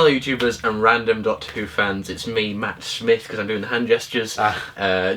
fellow YouTubers and random Doctor Who fans, it's me, Matt Smith, because I'm doing the hand gestures,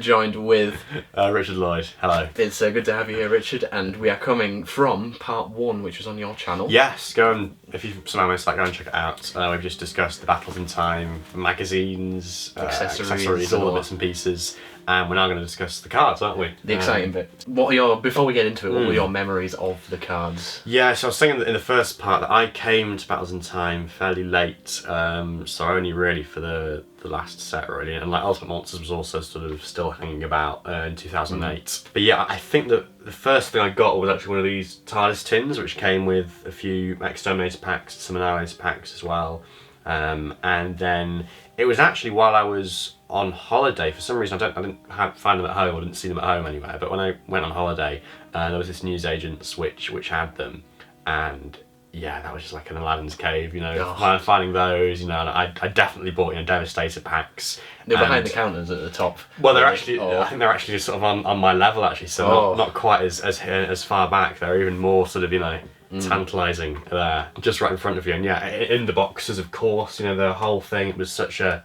joined with... Richard Lloyd. Hello. It's good to have you here, Richard, and we are coming from part 1, which was on your channel. Yes, go and, if you somehow missed that, go and check it out. We've just discussed the Battles in Time, magazines, accessories, all the bits and pieces. And we're now going to discuss the cards, aren't we? The exciting bit. Before we get into it, what were your memories of the cards? Yeah, so I was saying in the first part that I came to Battles in Time fairly late, so only really for the last set really, and like Ultimate Monsters was also sort of still hanging about in 2008. But yeah, I think that the first thing I got was actually one of these TARDIS tins, which came with a few Exterminator packs, some Annihilator packs as well. And then it was actually while I was on holiday, for some reason I didn't find them at home, or didn't see them at home anywhere, but when I went on holiday, there was this newsagent's which had them, and yeah, that was just like an Aladdin's cave, you know, finding those, you know, and I definitely bought, you know, Devastator packs. They're behind the counters at the top. Well, they're actually, I think they're actually just sort of on my level actually, so not quite as far back, they're even more sort of, you know, tantalising there, just right in front of you. And yeah, in the boxes, of course, you know, the whole thing, it was such a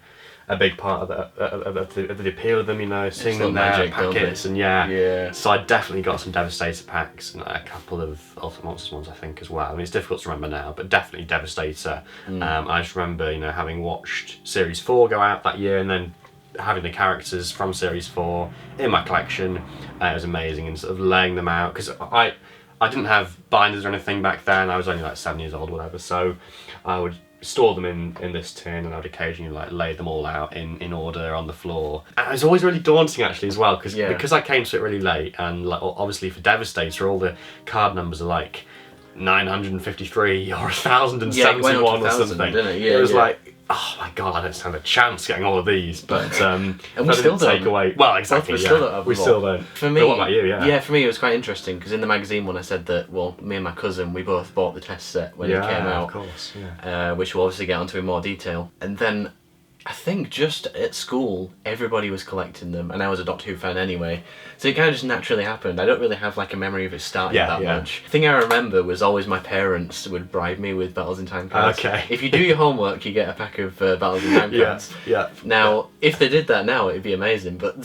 big part of the appeal of them, you know, seeing them there, packets, and yeah. So I definitely got some Devastator packs and a couple of Ultimate Monsters ones, I think, as well. I mean, it's difficult to remember now, but definitely Devastator. I just remember, you know, having watched Series 4 go out that year, and then having the characters from Series 4 in my collection. It was amazing, and sort of laying them out, because I didn't have binders or anything back then. I was only like 7 years old or whatever, so I would store them in this tin, and I'd occasionally like lay them all out in order on the floor. And it was always really daunting actually as well, because I came to it really late, and like obviously for Devastator all the card numbers are like 953 or 1071 or something. It was like, oh my god, I don't stand a chance getting all of these, but and we still don't take away. Well, exactly. We still don't. For me, but what about you? Yeah, for me it was quite interesting, because in the magazine when I said that, well, me and my cousin, we both bought the test set when it came out, of course, which we'll obviously get onto in more detail. And then I think just at school everybody was collecting them, and I was a Doctor Who fan anyway, so it kind of just naturally happened. I don't really have like a memory of it starting that much. The thing I remember was always my parents would bribe me with Battles in Time cards. If you do your homework, you get a pack of Battles in Time cards. Now, if they did that now, it'd be amazing, but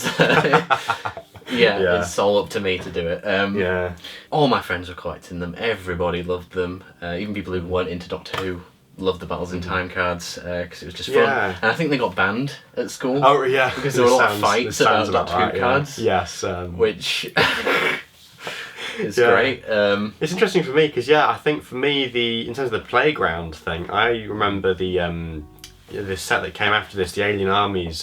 it's all up to me to do it. All my friends were collecting them. Everybody loved them. Even people who weren't into Doctor Who loved the Battles in Time cards, because it was just fun. And I think they got banned at school. Oh yeah, because there were a lot of fights about Doctor Who cards. Yes, which is great. It's interesting for me because I think for me in terms of the playground thing, I remember the set that came after this, the Alien Armies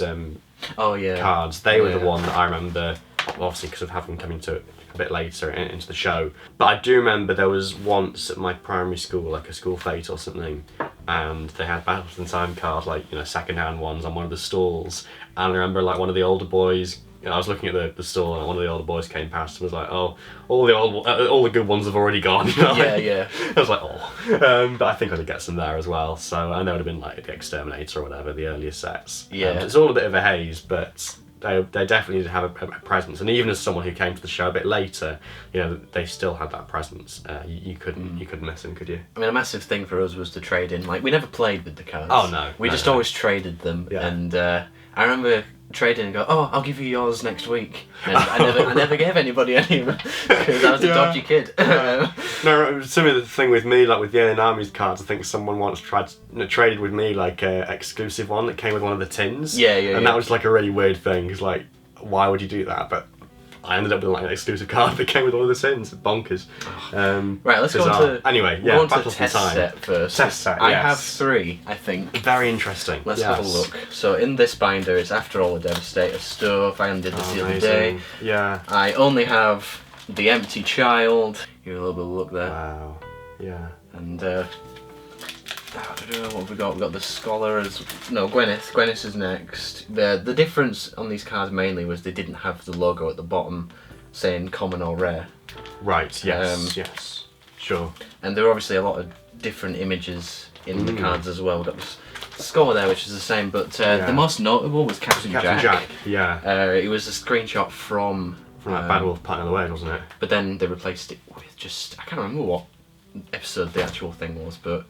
cards. They were the one that I remember, obviously because of having come into it a bit later into the show. But I do remember there was once at my primary school, like a school fete or something, and they had Battles in Time cards, like, you know, second-hand ones on one of the stalls. And I remember like one of the older boys, you know, I was looking at the stall, and one of the older boys came past and was like, "Oh, all the good ones have already gone." You know? Yeah. I was like, "Oh," but I think I did get some there as well. So I know it would have been like the Exterminator or whatever, the earlier sets. It's all a bit of a haze, but they definitely did have a presence, and even as someone who came to the show a bit later, you know, they still had that presence. You couldn't miss them, could you? I mean, a massive thing for us was to trade in. Like, we never played with the cards. Oh no, we just always traded them, and I remember trading and go, "Oh, I'll give you yours next week," and I never gave anybody any of them because I was a dodgy kid. No, similar thing with me, like with the Alien Armies cards. I think someone once traded with me like a exclusive one that came with one of the tins. And that was like a really weird thing, because like, why would you do that? But I ended up with like an exclusive card that came with all of the tins. Bonkers. Right, let's go on to Battles the test set first. Test set. I have 3, I think. Very interesting. Let's have a look. So in this binder, it's after all the Devastator stuff. I undid this the other day. I only have the Empty Child. Give it a little bit of a look there. Wow. Yeah. And what have we got? We've got the Scholar Gwyneth. Gwyneth is next. The difference on these cards mainly was they didn't have the logo at the bottom saying common or rare. Right, yes. Sure. And there were obviously a lot of different images in the cards as well. We've got the Scholar there, which is the same, but the most notable was Captain Jack. It was a screenshot from that Bad Wolf Part of the Way, wasn't it? But then they replaced it with I can't remember what episode the actual thing was, but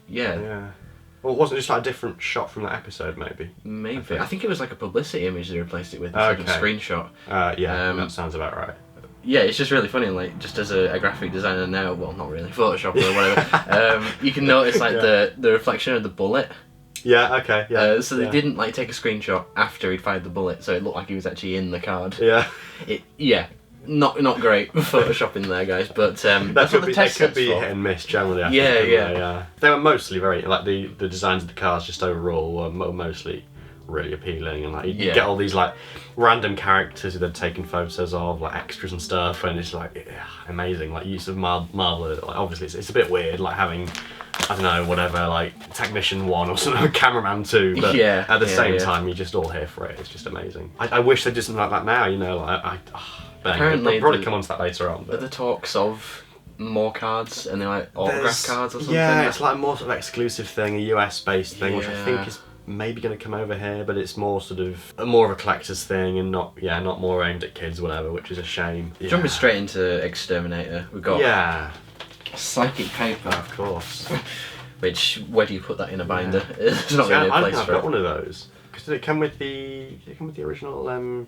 Or wasn't it just like a different shot from that episode, maybe? Maybe. I think it was like a publicity image they replaced it with instead of a screenshot. That sounds about right. Yeah, it's just really funny, like, just as a graphic designer now, well, not really, Photoshop or whatever, you can notice, like, the reflection of the bullet. Yeah, okay, yeah. So they didn't, like, take a screenshot after he'd fired the bullet, so it looked like he was actually in the card. Yeah. Not great photoshopping there, guys, but that's what the test could be for. hit and miss generally. I think, yeah. They were mostly very, like, the designs of the cars just overall were mostly really appealing, and like you get all these like random characters who they're taking photos of, like extras and stuff, and it's like amazing, like use of Marvel. Like, obviously it's a bit weird, like having, I don't know, whatever, like Technician 1 or something, Cameraman 2, but at the same time you're just all here for it. It's just amazing. I wish they did something like that now, you know, like apparently I'll probably come on to that later on, but the talks of more cards, and they're like autograph cards or something. Yeah, it's like more sort of exclusive thing, a US based thing, which I think is maybe going to come over here, but it's more sort of more of a collector's thing, and not more aimed at kids, whatever, which is a shame. Jumping straight into Exterminator, we've got psychic paper, of course. Which, where do you put that in a binder? It's not really a place for it. I've got one of those. Because did it come with the original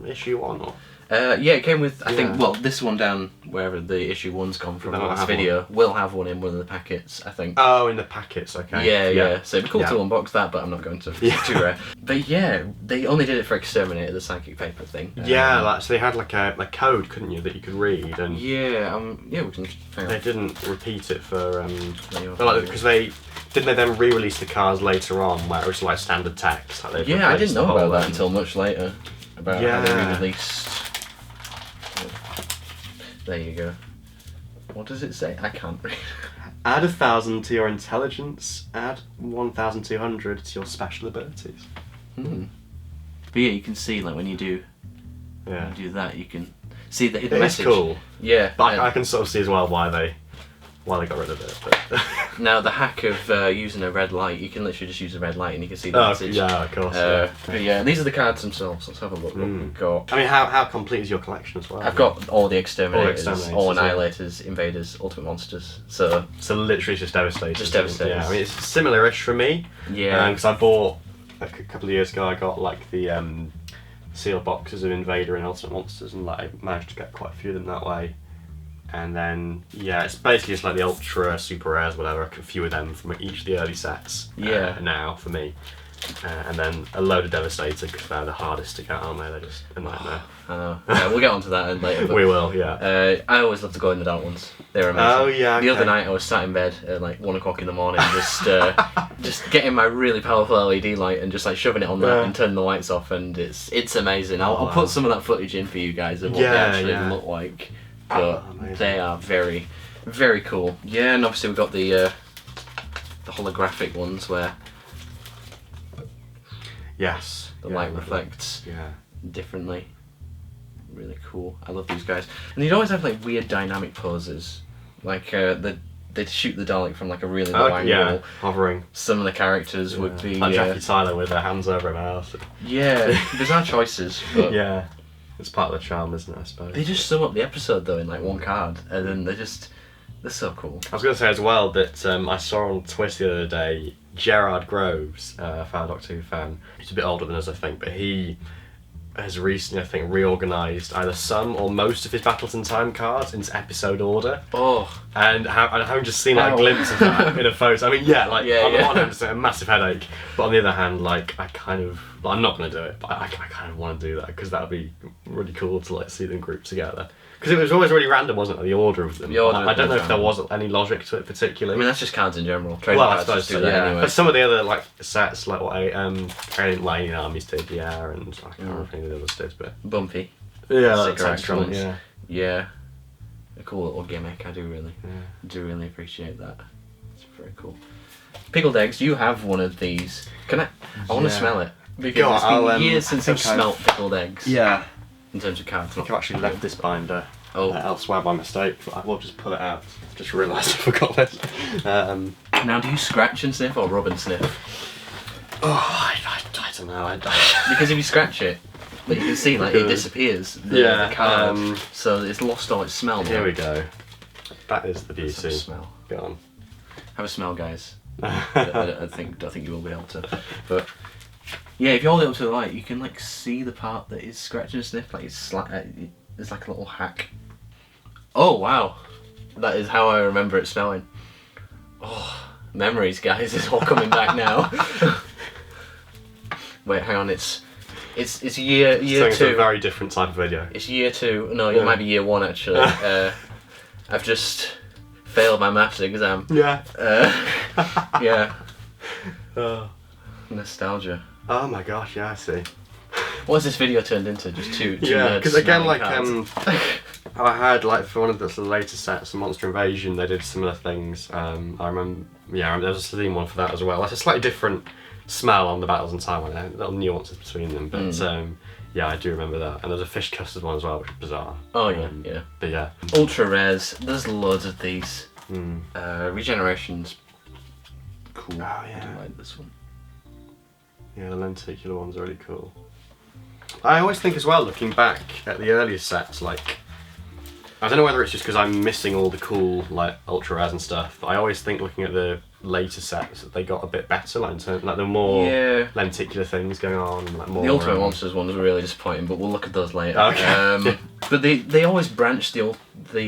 issue 1 or? It came with, I think, well, this one down wherever the issue 1's come from, the last video, will have one in one of the packets, I think. Oh, in the packets, okay. Yeah. So it'd be cool to unbox that, but I'm not going to. It's too rare. But yeah, they only did it for Exterminator, the psychic paper thing. So they had like a code, couldn't you, that you could read, and we can. They didn't repeat it for because they then re-release the cars later on, where it was like standard text. Like I didn't know about that until much later. About how they re-released. There you go. What does it say? I can't read. Add 1,000 to your intelligence. Add 1,200 to your special abilities. But yeah, you can see like when you do that, you can see the hidden message. It's cool. Yeah, but I can sort of see as well why they got rid of it. But now the hack of using a red light, you can literally just use a red light and you can see the message. Yeah, of course. But yeah, these are the cards themselves. Let's have a look what we've got. I mean, how complete is your collection as well? I've got all the Exterminators, all Annihilators, Invaders, Ultimate Monsters. So literally just Devastators. Just Devastators. Yeah, I mean, it's similar-ish for me. Yeah. Because I bought, a couple of years ago, I got like the sealed boxes of Invader and Ultimate Monsters, and like I managed to get quite a few of them that way. And then, it's basically just like the ultra, super rares, whatever, a few of them from each of the early sets now for me. And then a load of Devastator, because they're the hardest to get, aren't they? They're just a nightmare. I know. Yeah, we'll get onto that later. But, we will, yeah. I always love to go in the dark ones. They're amazing. Oh, yeah, okay. The other night I was sat in bed at like 1 o'clock in the morning, just getting my really powerful LED light and just like shoving it on that and turning the lights off, and it's amazing. I'll put some of that footage in for you guys of what they actually look like. But they are very, very cool. Yeah, and obviously we've got the holographic ones where the light reflects differently. Really cool. I love these guys. And they'd always have like weird dynamic poses. Like they'd shoot the Dalek from like a really low angle. Hovering. Some of the characters would be like Jackie Tyler with their hands over her mouth. Yeah, bizarre choices. But it's part of the charm, isn't it, I suppose? They just sum up the episode though in like one card, and then they're so cool. I was going to say as well that I saw on Twitter the other day, Gerard Groves, a fan Doctor Who fan, he's a bit older than us I think, but he has recently, I think, reorganised either some or most of his Battles in Time cards into episode order. And having just seen like a glimpse of that in a photo, I mean, on the one hand it's a massive headache, but on the other hand, like I'm not going to do it, but I kind of want to do that, because that would be really cool to like see them grouped together. Because it was always really random, wasn't it, the order of them? I don't know if there was any logic to it particularly. I mean, that's just cards in general. I suppose so, anyway. But some of the other like sets, like what Alien Armies did, and I can't remember if any of the others did, but Bumpy. Yeah, that's excellent. Yeah. A cool little gimmick. I do really appreciate that. It's very cool. Pickled eggs. You have one of these. Can I want to smell it, because it's been years since I've smelt pickled eggs. Yeah. In terms of cards. I think I've actually left this binder elsewhere by mistake, but I will just pull it out. I've just realised I forgot this. Now, do you scratch and sniff or rub and sniff? I don't know. Because if you scratch it, you can see like it disappears. The card, so it's lost all its smell. Here we go. That is the beauty. Smell. Go on. Have a smell, guys. I don't think you will be able to. But yeah, if you hold it up to the light, you can like see the part that is scratch and sniff. Like there's like a little hack. Oh wow, that is how I remember it smelling. Oh, memories, guys, is all coming back now. Wait, hang on, it's year So it's 2. a very different type of video. It's year 2. No, it might be year 1 actually. I've just failed my maths exam. Yeah. Yeah. Oh. Nostalgia. Oh my gosh, yeah, I see. What's this video turned into? Just two Yeah, nerds because again, smelling like cards. I heard like for one of the later sets, Monster Invasion, they did similar things. I remember, there was a Celine one for that as well. That's a slightly different smell on the Battles in Time, little nuances between them, but yeah, I do remember that. And there's a fish custard one as well, which is bizarre. Oh yeah, yeah. But yeah. Ultra rares. There's loads of these. Regeneration's cool. Oh yeah. I do like this one. Yeah, the lenticular ones are really cool. I always think as well, looking back at the earlier sets, like, I don't know whether it's just because I'm missing all the cool, like, ultra rares and stuff, but I always think looking at the later sets that they got a bit better, like, in terms, like, the more lenticular things going on, like, more... The Ultimate Monsters one was really disappointing, but we'll look at those later. Okay. But they always branch the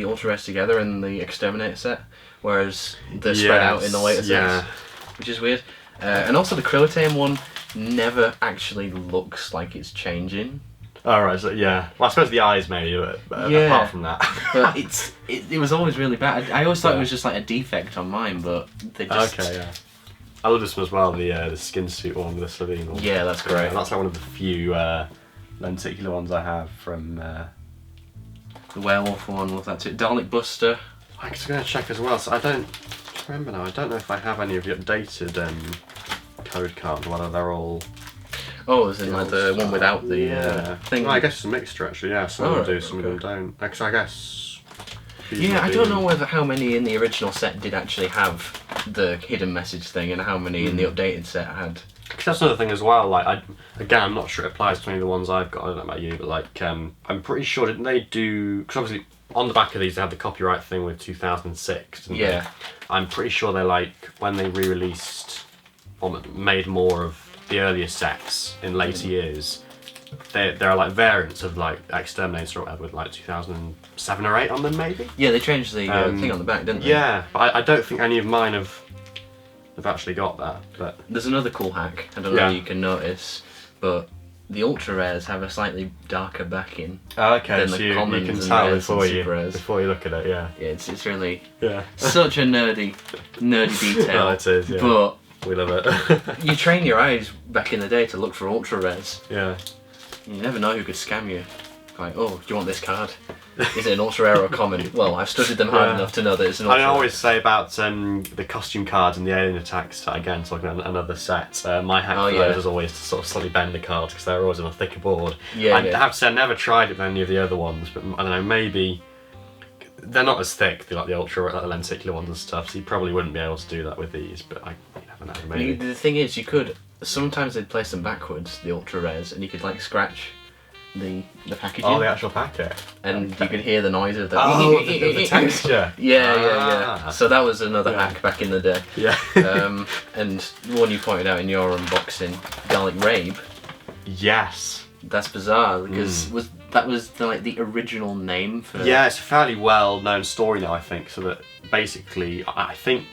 ultra rares together in the Exterminator set, whereas they're spread out in the later sets, which is weird. And also the Krillitane one never actually looks like it's changing. Alright, so yeah. Well, I suppose the eyes maybe, but apart from that. But it was always really bad. I always thought it was just like a defect on mine, but they just... Okay, yeah. I love this one as well, the skin suit one with the Slovene one. Yeah, that's great. That's like one of the few lenticular ones I have from... The werewolf one, love that too. Dalek Buster. I'm just going to check as well, so I don't remember now, I don't know if I have any of the updated code cards, whether they're all... Oh, as in like the one without the thing? Well, I guess it's a mixture actually, yeah. Some of them do, some of them don't. Actually, I guess... Yeah, I don't know how many in the original set did actually have the hidden message thing and how many in the updated set had. Because that's another thing as well, like, I'm not sure it applies to any of the ones I've got, I don't know about you, but like, I'm pretty sure, didn't they do... Because obviously, on the back of these they had the copyright thing with 2006, didn't they? I'm pretty sure they like, when they re-released, or made more of the earlier sets in later years, there are like variants of like Exterminator or whatever with like 2007 or 8 on them maybe? Yeah, they changed the thing on the back, didn't they? Yeah, but I don't think any of mine have actually got that. But there's another cool hack, I don't know if you can notice, but the ultra rares have a slightly darker backing. Okay, than so the you commons can and tell rares before and you super rares. look at it, yeah. Yeah, it's really Yeah. such a nerdy detail. No, it is, yeah. But we love it. you train your eyes back in the day to look for ultra rares. Yeah. You never know who could scam you. Like, oh, do you want this card? Is it an ultra rare or a common? Well, I've studied them hard enough to know that it's an ultra rare. I always say about the costume cards and the alien attacks, again, talking about another set, my hack for those is always to sort of slightly bend the cards because they're always on a thicker board. I have to say I never tried it with any of the other ones, but I don't know, maybe they're not as thick, like the ultra, like the lenticular ones and stuff, so you probably wouldn't be able to do that with these, but you never know, maybe. The thing is, you could, sometimes they'd place them backwards, the ultra rares, and you could like scratch the packaging. Oh, the actual packet. And you could hear the noise of the... Oh, the texture. Yeah. So that was another hack back in the day. Yeah. And the one you pointed out in your unboxing, Dalek Rabe. Yes. That's bizarre because that was the original name for... Yeah, it's a fairly well-known story now, I think. So that basically, I think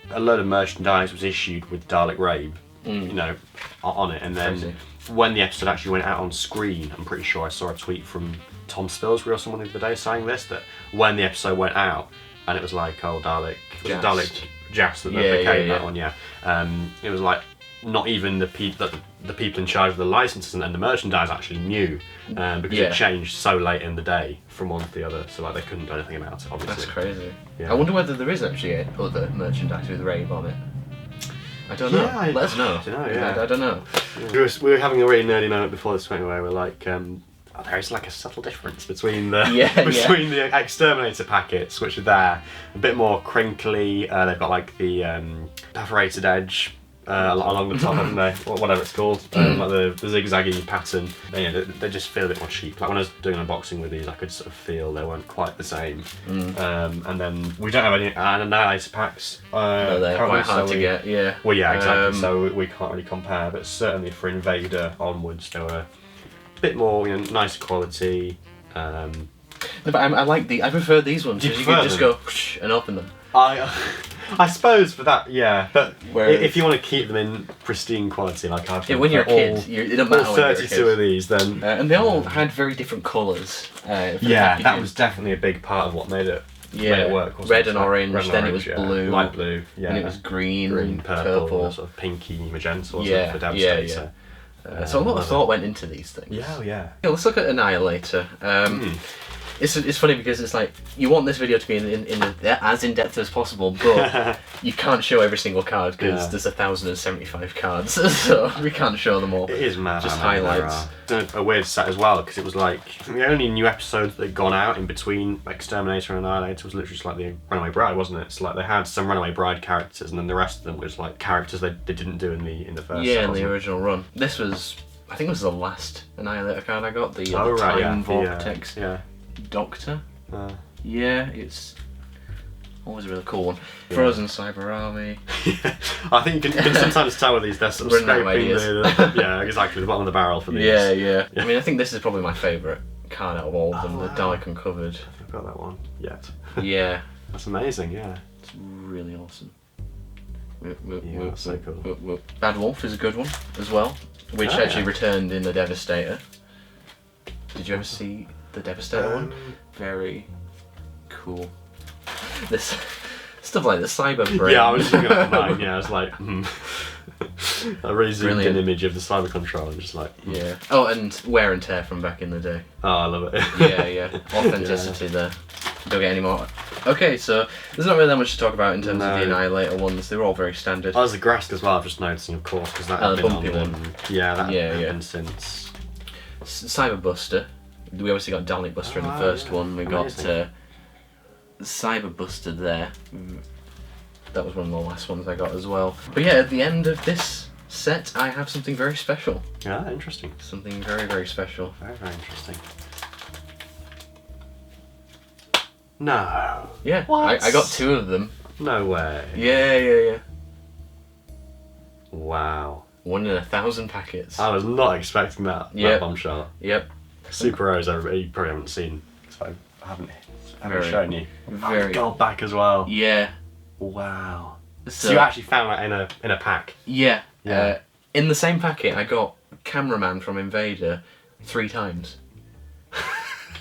a load of merchandise was issued with Dalek Rabe, you know, on it, and then... Crazy. When the episode actually went out on screen, I'm pretty sure I saw a tweet from Tom Spilsbury or someone the other day saying this, that when the episode went out, and it was like, oh, Dalek Jas that became that one, it was like, not even the people in charge of the licenses and the merchandise actually knew, because it changed so late in the day from one to the other, so like they couldn't do anything about it, obviously. That's crazy. Yeah. I wonder whether there is actually other merchandise with Rabe on it. I don't know. Let us know. I don't know. Yeah. We were having a really nerdy moment before this went away. We're like, there is like a subtle difference between the the Exterminator packets, which are there, a bit more crinkly. They've got like the perforated edge along the top, haven't they? Whatever it's called, like the zigzaggy pattern. They just feel a bit more cheap. Like when I was doing an unboxing with these, I could sort of feel they weren't quite the same. And then we don't have any Annihilator packs. No, they're quite hard to get. Yeah. Well, yeah, exactly. So we can't really compare, but certainly for Invader onwards, they were a bit more, nicer quality. No, but I like I prefer these ones because you can just go and open them. I suppose for that, yeah. But if you want to keep them in pristine quality, like I've when you're a kid, it doesn't matter. All 32 of these, then and they all had very different colours. That was definitely a big part of what made it. Yeah, made it work. Red and orange. Then it was blue, light blue. Yeah, and it was green, purple, sort of pinky magenta. Yeah, for Devastator. So a lot of thought went into these things. Yeah. Let's look at Annihilator. It's funny because it's like you want this video to be in as in depth as possible, but you can't show every single card because there's 1,075 cards, so we can't show them all. It is mad. Just highlights. A weird set as well because it was like the only new episodes that had gone out in between Exterminator and Annihilator was literally just like the Runaway Bride, wasn't it? It's like they had some Runaway Bride characters and then the rest of them was like characters they didn't do in the first. Yeah, in the original run. This was, I think, this was the last Annihilator card I got. The Time Vortex. Doctor. Yeah, it's always a really cool one. Frozen Cyber Army. I think you can sometimes tell with these they're sort of scraping exactly the bottom of the barrel for these. Yeah. I mean, I think this is probably my favourite card out of all of them. The Dalek Uncovered. I haven't got that one yet. Yeah. That's amazing. Yeah. It's really awesome. That's so cool. Bad Wolf is a good one as well, which actually returned in the Devastator. Did you ever see the Devastator one? Very cool. This stuff like the cyber brain. Yeah, I was looking at mine. Yeah, I was like, a really zoomed in image of the cyber control. I'm just like, yeah. Oh, and wear and tear from back in the day. Oh, I love it. Yeah. Authenticity there. Don't get any more. Okay, so there's not really that much to talk about in terms of the Annihilator ones. They were all very standard. Oh, there's the Grask as well. I'm just noticing, of course, because that had been bumpy on. one. That had been since. Cyber Buster. We obviously got Dalek Buster in the first one. We got Cyber Buster there. That was one of the last ones I got as well. But yeah, at the end of this set, I have something very special. Yeah, interesting. Something very, very special. Very, very interesting. No. Yeah, what? I got 2 of them. No way. Yeah. Wow. 1 in 1,000 packets. I was not expecting that bombshell. Yep. Super Rose, everybody, you probably haven't seen, so I haven't shown you. Very gold back as well. Yeah. Wow. So you actually found that in a pack? Yeah. In the same packet, I got Cameraman from Invader 3 times.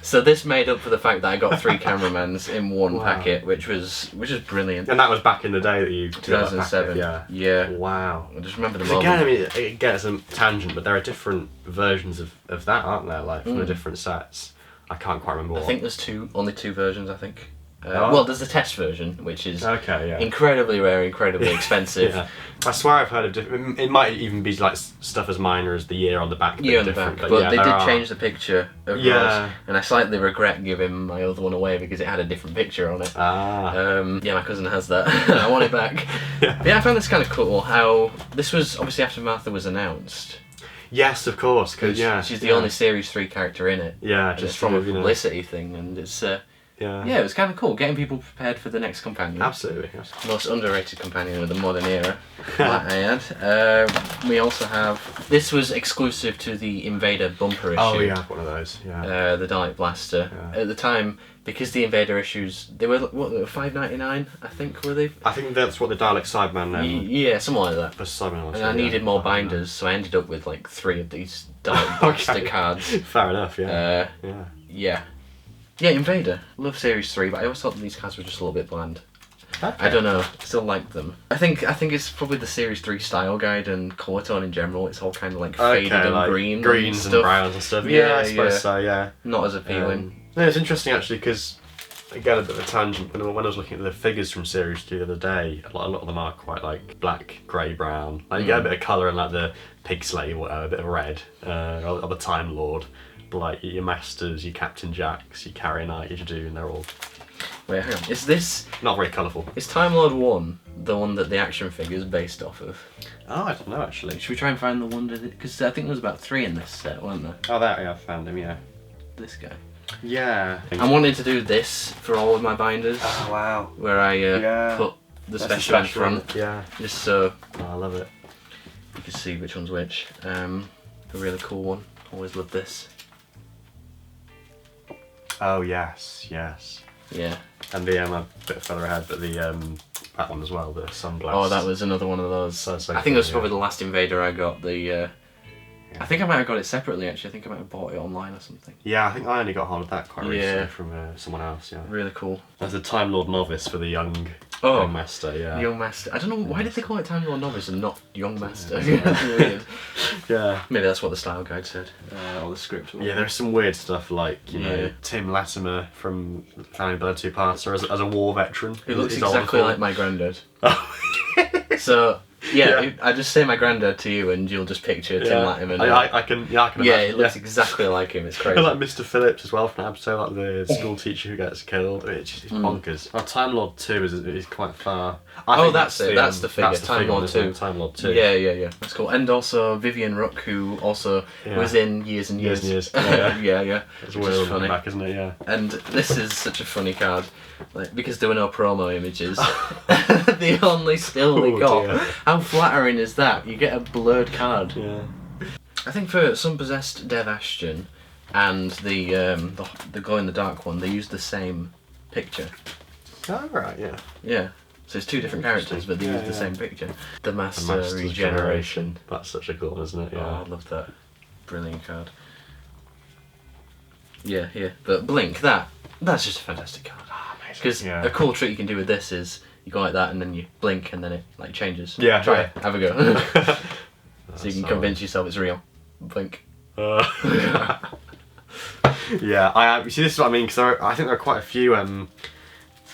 So this made up for the fact that I got 3 Cameramans in one packet, which was brilliant. And that was back in the day that you 2007. Yeah. Wow. I just remember the moment. Again, I mean, it gets a tangent, but there are different versions of that, aren't there? Like from the different sets. I can't quite remember. I think there's only 2 versions. I think. Well, there's the test version, which is incredibly rare, incredibly expensive. I swear I've heard of different. It might even be like stuff as minor as the year on the back. Year on the back, but they did change the picture of Ross, and I slightly regret giving my other one away because it had a different picture on it. My cousin has that. I want it back. But I found this kind of cool. How this was obviously after Martha was announced. Yes, of course. Because she's the only Series 3 character in it. Yeah, just from a publicity thing, and it's. Yeah, it was kind of cool, getting people prepared for the next companion. Absolutely. Most underrated companion of the modern era, that I had. We also have, this was exclusive to the Invader bumper issue. Oh yeah, one of those, the Dalek Blaster. Yeah. At the time, because the Invader issues, they were, what, $5.99, I think, were they? I think that's what the Dalek Cyberman now. Yeah, something like that. For Cyberman, and I needed more binders, so I ended up with like 3 of these Dalek Blaster cards. Fair enough, Yeah, Invader. Love Series 3, but I always thought that these cards were just a little bit bland. Okay. I don't know. Still like them. I think it's probably the Series 3 style guide and colour tone in general. It's all kind of like faded and like greens and browns and stuff. Yeah, I suppose so. Yeah. Not as appealing. No, it's interesting actually because again a bit of a tangent. When I was looking at the figures from Series 2 the other day, a lot of them are quite like black, grey, brown. Like you get a bit of colour in like the pig slave, a bit of red, or the Time Lord. Like your Masters, your Captain Jacks, your Carrier Knight, your Jadoon, they're all Wait, hang on. Is this... Not very colourful. Is Time Lord 1 the one that the action figure is based off of? Oh, I don't know, actually. Should we try and find the one... Because I think there was about 3 in this set, weren't there? Oh, yeah, I found him, yeah. This guy. Yeah. I wanted to do this for all of my binders. Oh, wow. Where I put the special in front. Yeah. Just so... Oh, I love it. You can see which one's which. A really cool one. Always love this. Oh, yes, yes. Yeah. And the, a bit further ahead, but the, that one as well, the Sunblast. Oh, that was another one of those. So I think it was probably the last Invader I got. I think I might have got it separately, actually. I think I might have bought it online or something. Yeah, I think I only got hold of that quite recently from someone else, yeah. Really cool. There's a Time Lord novice for the young Master, yeah. Young Master. I don't know, why did they call it Time Lord Novice and not Young Master? That's weird. Yeah. Maybe that's what the style guide said, or the script. Yeah, there's some weird stuff like, you know, Tim Latimer from Family Blood Two-Parter as a war veteran. Who looks exactly like my granddad. So... Yeah, I just say my granddad to you, and you'll just picture Tim Latimer. I can imagine. Yeah, it looks exactly like him. It's crazy. Like Mr. Phillips as well from episode, like the school teacher who gets killed. It's bonkers. Oh, Time Lord 2 is quite far. I think that's it. That's the figure. Time Lord 2. Time Lord 2. Yeah. That's cool. And also Vivian Rook, who also was in Years and Years. Yeah. It's weird funny back, isn't it? Yeah. And this is such a funny card, like because there were no promo images. The only still they got. Dear. How flattering is that? You get a blurred card. Yeah. I think for some possessed Dev Ashton and the glow in the dark one, they used the same picture. Oh right, yeah. Yeah. So it's 2 different characters, but they use the same picture. The Master Regeneration. That's such a cool one, isn't it? Yeah. Oh, I love that. Brilliant card. Yeah. But Blink, that's just a fantastic card. Because a cool trick you can do with this is you go like that and then you blink and then it like changes. Yeah. Try it. Have a go. So you can convince yourself it's real. Blink. Yeah. You see, this is what I mean, because I think there are quite a few. Well,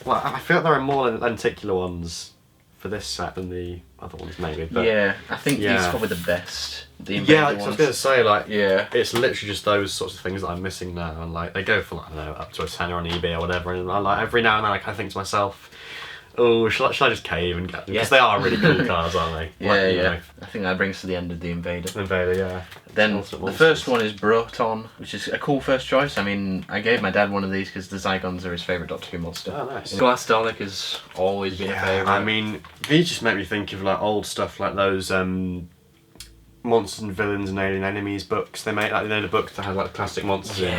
I feel like there are more lenticular ones for this set than the other ones, maybe. But yeah, I think these are probably the best. The Invader ones. I was going to say, like, it's literally just those sorts of things that I'm missing now, and like they go for, like, I don't know, up to a tenner on eBay or whatever, and I, like every now and then I kind of think to myself, oh, shall I just cave and get them? Because they are really cool cards, aren't they? Yeah. I think that brings to the end of the Invader. Yeah. Then the first one is Broton, which is a cool first choice. I mean, I gave my dad one of these because the Zygons are his favourite Doctor Who monster. Oh, nice. Glass Dalek has always been a favourite. I mean, these just make me think of like old stuff like those Monsters and Villains and Alien Enemies books. They make, like, you know, the books that had like classic monsters in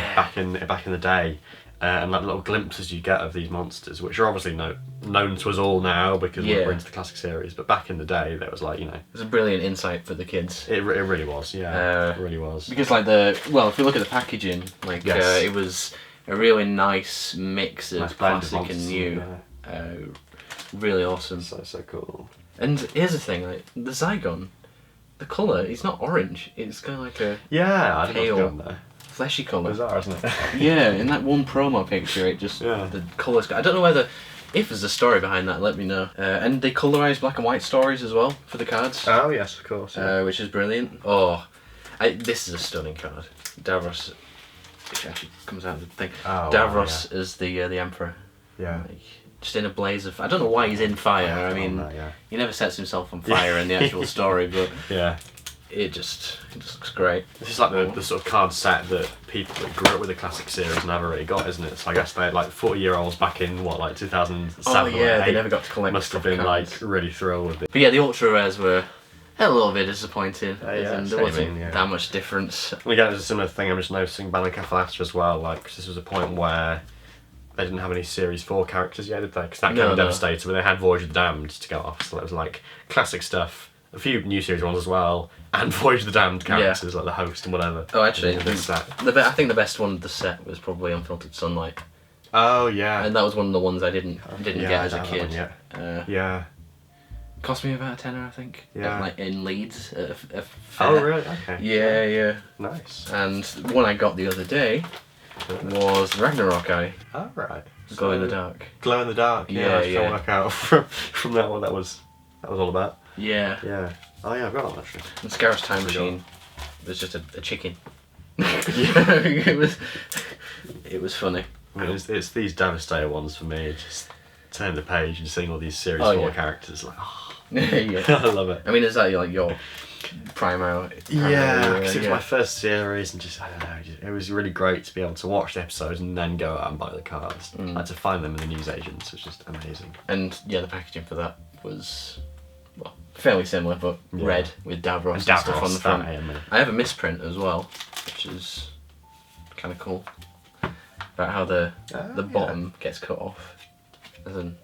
back in the day. And like little glimpses you get of these monsters, which are obviously known to us all now because we're into the classic series. But back in the day, there was like, you know, it was a brilliant insight for the kids. It really was, it really was. Because like if you look at the packaging, like it was a really nice mix of classic and new. Really awesome. So cool. And here's the thing, like the Zygon, the colour, it's not orange. It's kind of like a pale, fleshy colour. Bizarre, isn't it? Yeah, in that one promo picture, it just the colours. I don't know if there's a story behind that. Let me know. And they colorise black and white stories as well for the cards. Oh yes, of course. Yeah. Which is brilliant. Oh, this is a stunning card. Davros, which actually comes out of the thing. Oh, Davros is the Emperor. Yeah. Like, just in a blaze of. I don't know why he's in fire. I mean, he never sets himself on fire in the actual story, but it just looks great. This is like the sort of card set that people that grew up with the classic series never really got, isn't it? So I guess they're like 40-year-olds back in like 2007. Oh yeah, they never got to collect. Must have been cards. Like really thrilled with it. But yeah, the ultra rares were a little bit disappointing. There wasn't that much difference. Again, there's a similar thing I'm just noticing Banner Cathalaster as well. Like, cause this was a point where they didn't have any Series 4 characters yet, did they? Because that came with Devastator, but they had Voyage of the Damned to go off. So that was like classic stuff. A few new series ones as well, and Voyage of the Damned characters like the host and whatever. Oh, actually, this set. I think the best one of the set was probably Unfiltered Sunlight. Oh yeah. And that was one of the ones I didn't get as a kid. Yeah. Cost me about a tenner, I think. Yeah. Like in Leeds. Oh really? Okay. Yeah. Nice. And the one I got the other day was Ragnarok Eye. Oh right. Glow in the dark. Glow in the dark. Yeah. I can work out from that what that was all about. Yeah. Yeah. Oh yeah, I've got that actually. And Scarab's Time Machine was just a chicken. It was funny. I mean, it's these Devastator ones for me. Just turn the page and seeing all these Series 4 characters, like, yeah. I love it. I mean, is that like your primo? Yeah, because it was my first series, and just, I don't know, it was really great to be able to watch the episodes and then go out and buy the cards. Like, to find them in the newsagents was just amazing. And yeah, the packaging for that was, well, fairly similar, but red with Davros and stuff on the front. I have a misprint as well, which is kind of cool. About how the bottom gets cut off. As in,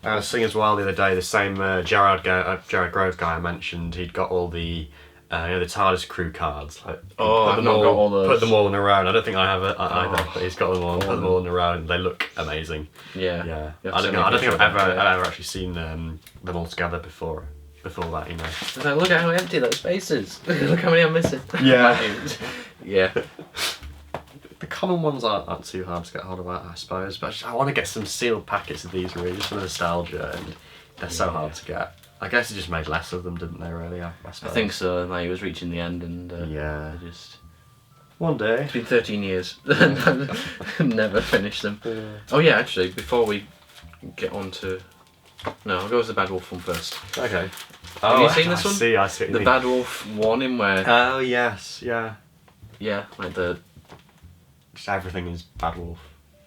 I was seeing as well the other day, the same Gerard Grove guy I mentioned, he'd got all the the TARDIS crew cards. Like, I've not got all those. Put them all in a row, and I don't think I have it either, but he's got them all, put them all in a row, and they look amazing. Yeah. I don't think I've ever actually seen them all together before that, you know. It's like, look at how empty that space is. Look how many I'm missing. Yeah. The common ones aren't too hard to get hold of, I suppose, but I want to get some sealed packets of these, really, just for nostalgia, and they're so hard to get. I guess they just made less of them, didn't they, really, I suppose? I think so, like, it was reaching the end, and just... One day. It's been 13 years, and I've never finished them. Oh yeah, actually, before we get on to... No, I'll go with the Bad Wolf one first. Okay. Have you seen this one? I see. The Bad Wolf one in where... Oh, yes, yeah. Yeah, like the... Just everything is Bad Wolf.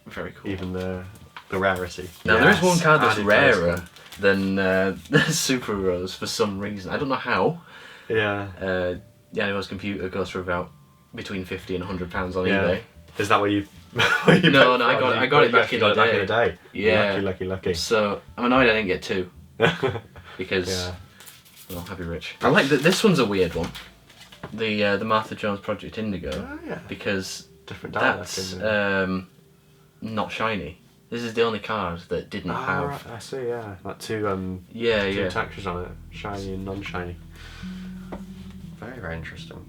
Very cool. Even the rarity. Now, there is one card that's rarer than the Super Rose for some reason. I don't know how. Yeah. The Animal's computer goes for about between £50 and £100 on eBay. Is that what you... No, I got it back in the day. Yeah. Lucky. So, I'm annoyed I didn't get two. Because... Well, happy rich. I like that. This one's a weird one. The Martha Jones Project Indigo. Oh, yeah. Because different that's not shiny. This is the only card that didn't have... Right, I see, yeah. Like two textures on it. Shiny and non-shiny. Very, very interesting.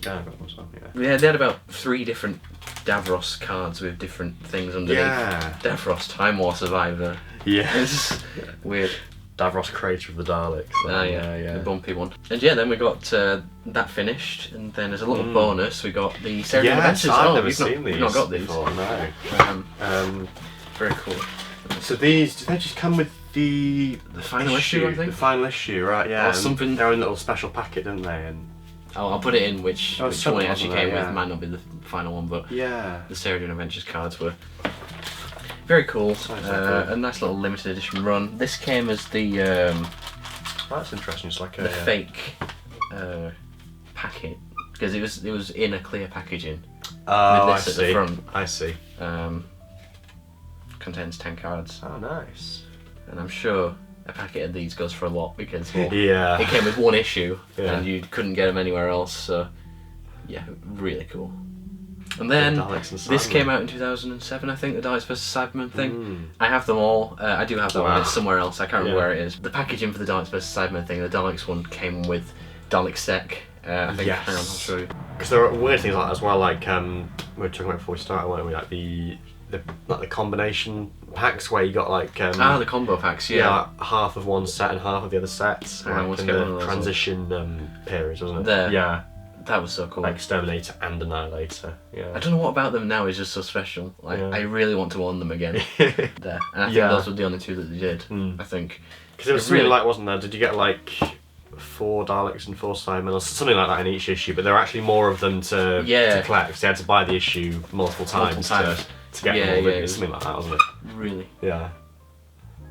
Yeah, I got one as well, Yeah, they had about 3 different Davros cards with different things underneath. Yeah. Davros Time War Survivor. Yeah. It's weird. Davros Crater of the Daleks. Yeah. The bumpy one. And yeah, then we got that finished, and then as a little bonus, we got the Serial Adventures. I've never seen these. We've not got these before, no. Very cool. So these, do they just come with the final issue, I think? The final issue, right, yeah. Or something. Their own little special packet, didn't they? And I'll put it in which one it actually came with. Yeah. Might not be the final one, but yeah, the Serial Adventures cards were very cool. A nice little limited edition run. This came as the that's interesting. It's like the fake packet, because it was in a clear packaging. Oh, with this at the front. I see. Contains 10 cards. Oh, nice. And I'm sure a packet of these goes for a lot, because it came with one issue and you couldn't get them anywhere else. So yeah, really cool. And then this came out in 2007, I think, the Daleks vs Cybermen thing. I have them all. I do have them all. It's somewhere else. I can't remember where it is. The packaging for the Daleks vs Cybermen thing, the Daleks one came with Dalek Sec. I think. Yes. Hang on, I'll show you. Because there are weird things like that as well. Like we were talking about before we started, weren't we? Like the combination packs where you got like the combo packs. Yeah, like half of one set and half of the other sets. Like in the transition periods, wasn't it? There. Yeah. That was so cool. Like Exterminator and Annihilator. Yeah. I don't know what about them now is just so special. Like I really want to own them again. There. And I think those were the only 2 that they did. I think. Because it was really like, wasn't there? Did you get like 4 Daleks and 4 Cybermen or something like that in each issue? But there were actually more of them to collect. So you had to buy the issue multiple times. To get them all. It was something like that, wasn't it? Really. Yeah.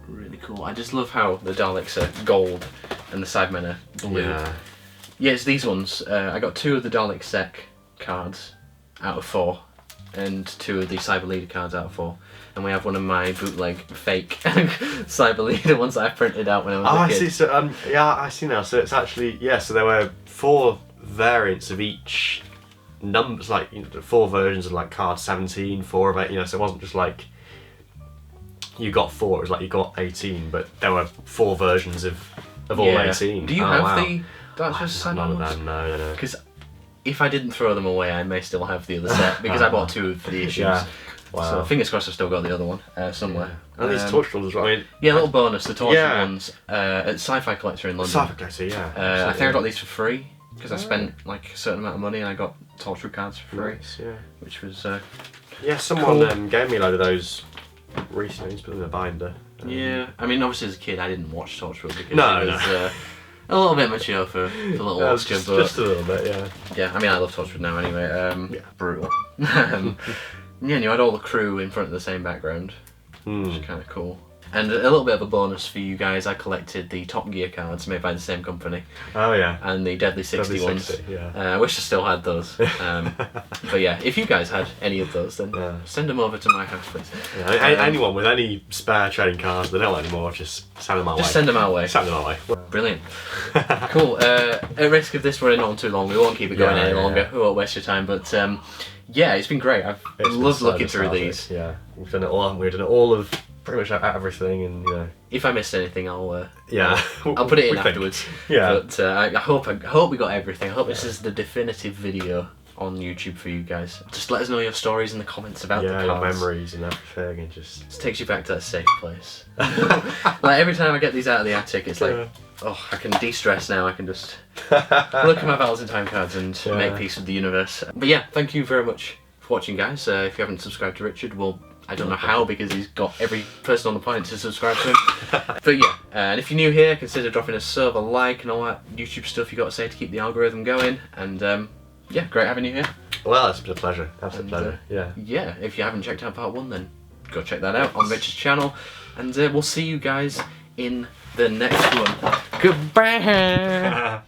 Really cool. I just love how the Daleks are gold and the Cybermen are blue. Yeah, it's these ones. I got 2 of the Dalek Sec cards out of 4, and 2 of the Cyber Leader cards out of 4. And we have one of my bootleg fake Cyber Leader ones that I printed out when I was a kid. I see. So I see now. So it's actually so there were 4 variants of each numbers, like 4 versions of like card 17, 4 of 8. So it wasn't just like you got 4. It was like you got 18, but there were 4 versions of all 18. Do you have the? That's just none of them. No. Because if I didn't throw them away, I may still have the other set, because I bought 2 for the issues. Yeah. Wow. So fingers crossed I've still got the other one somewhere. And these torch ones as well. I mean, little bonus, the torch ones at Sci-Fi Collector in London. Sci-Fi Collector, I think I got these for free. because I spent like a certain amount of money and I got Torchwood cards for free. Nice, yeah. Which was yeah, someone cool. Gave me a load of those recently. Just put them in a binder. Yeah, I mean, obviously as a kid I didn't watch Torchwood because No, it was a little bit mature for little Oscar, but just a little bit, yeah. Yeah, I mean, I love Torchwood now anyway. Brutal. Yeah, and you had all the crew in front of the same background, which is kind of cool. And a little bit of a bonus for you guys, I collected the Top Gear cards made by the same company. Oh yeah. And the Deadly 60 ones. 60, yeah. I wish I still had those. But yeah, if you guys had any of those, then send them over to my house, please. Yeah, anyone with any spare trading cards they don't want anymore, just send them our way. Just send them our way. Send them our way. Brilliant. Cool. At risk of this running on too long, we won't keep it going any longer. We won't waste your time, but yeah, it's been great. I've loved looking through these. Yeah, we've done it all. We've done it all of pretty much everything, and you know. If I missed anything, I'll I'll put it in afterwards. Yeah. But I hope we got everything. I hope this is the definitive video on YouTube for you guys. Just let us know your stories in the comments about the cards. Yeah, your memories and everything, and just takes you back to that safe place. Like every time I get these out of the attic, it's like, oh, I can de-stress now. I can just look at my Battles in Time cards and make peace with the universe. But yeah, thank you very much for watching, guys. If you haven't subscribed to Richard, well, I don't know how, because he's got every person on the planet to subscribe to him. But yeah, and if you're new here, consider dropping a sub, a like, and all that YouTube stuff you got to say to keep the algorithm going. And yeah, great having you here. Well, it's been a pleasure. Absolute pleasure. Yeah. Yeah, if you haven't checked out part 1, then go check that out on Richard's channel. And we'll see you guys in the next one. Goodbye!